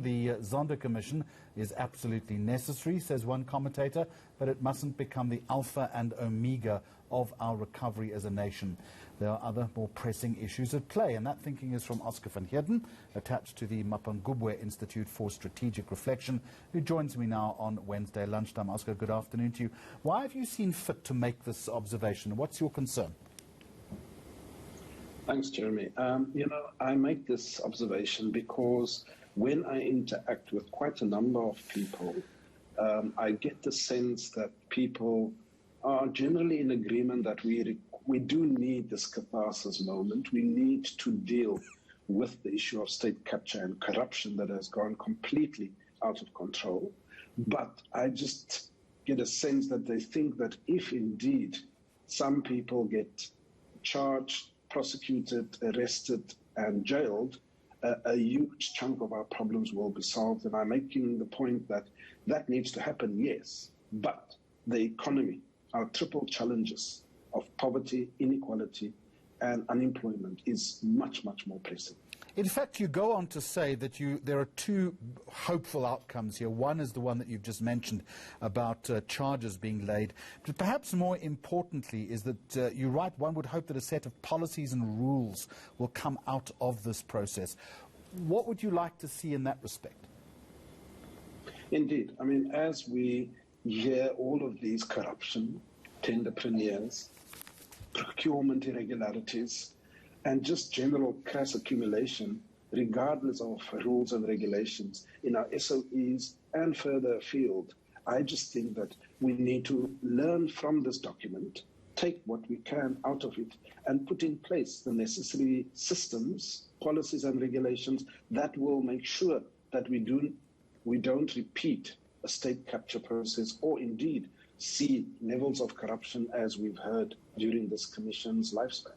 The Zondo Commission is absolutely necessary, says one commentator, but it mustn't become the alpha and omega of our recovery as a nation. There are other more pressing issues at play, and that thinking is from Oscar van Heerden, attached to the Mapungubwe Institute for Strategic Reflection, who joins me now on Wednesday lunchtime. Oscar, good afternoon to you. Why have you seen fit to make this observation? What's your concern? Thanks, Jeremy. I make this observation because when I interact with quite a number of people, I get the sense that people are generally in agreement that we do need this catharsis moment. We need to deal with the issue of state capture and corruption that has gone completely out of control. But I just get a sense that they think that if indeed some people get charged, prosecuted, arrested, and jailed, a huge chunk of our problems will be solved. And I'm making the point that that needs to happen, yes, but the economy, our triple challenges of poverty, inequality, and unemployment is much, much more pressing. In fact, you go on to say that there are two hopeful outcomes here. One is the one that you've just mentioned about charges being laid. But perhaps more importantly is that you write one would hope that a set of policies and rules will come out of this process. What would you like to see in that respect? Indeed. I mean, as we hear all of these corruption, tenderpreneurs, procurement irregularities, and just general crass accumulation, regardless of rules and regulations in our SOEs and further afield, I just think that we need to learn from this document, take what we can out of it, and put in place the necessary systems, policies and regulations that will make sure that we don't repeat a state capture process or indeed see levels of corruption as we've heard during this commission's lifespan.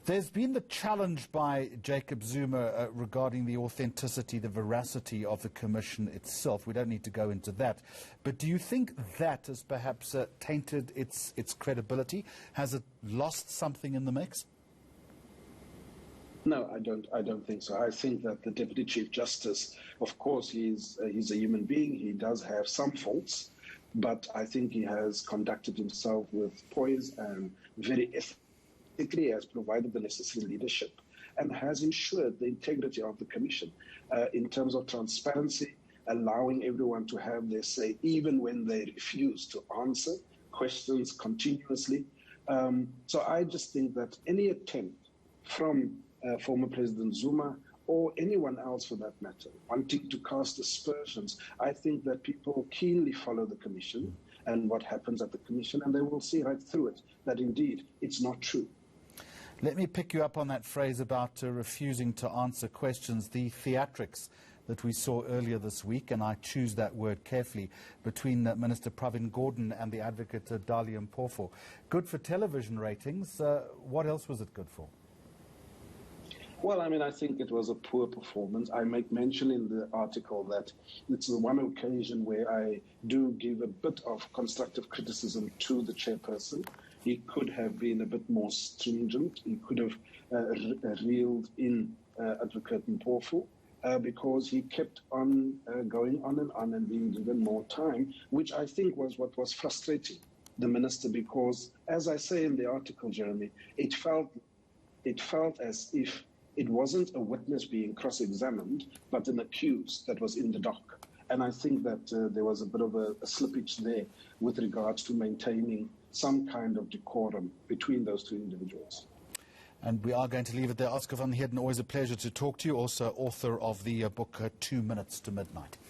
There's been the challenge by Jacob Zuma regarding the authenticity, the veracity of the commission itself. We don't need to go into that. But do you think that has perhaps tainted its credibility? Has it lost something in the mix? No, I don't think so. I think that the Deputy Chief Justice, of course, he's a human being. He does have some faults, but I think he has conducted himself with poise and very ethically, has provided the necessary leadership and has ensured the integrity of the Commission in terms of transparency, allowing everyone to have their say, even when they refuse to answer questions continuously. So I just think that any attempt from former President Zuma or anyone else for that matter, wanting to cast aspersions, I think that people keenly follow the Commission and what happens at the Commission, and they will see right through it that indeed it's not true. Let me pick you up on that phrase about refusing to answer questions, the theatrics that we saw earlier this week, and I choose that word carefully, between Minister Pravin Gordhan and the advocate Dali Mpofu. Good for television ratings. What else was it good for? Well, I mean, I think it was a poor performance. I make mention in the article that it's the one occasion where I do give a bit of constructive criticism to the chairperson. He could have been a bit more stringent. He could have reeled in Advocate Mpofu because he kept on going on and being given more time, which I think was what was frustrating the minister because, as I say in the article, Jeremy, it felt as if it wasn't a witness being cross-examined, but an accused that was in the dock. And I think that there was a bit of a slippage there with regards to maintaining some kind of decorum between those two individuals. And we are going to leave it there. Oscar van Heerden, always a pleasure to talk to you, also author of the book 2 Minutes to Midnight.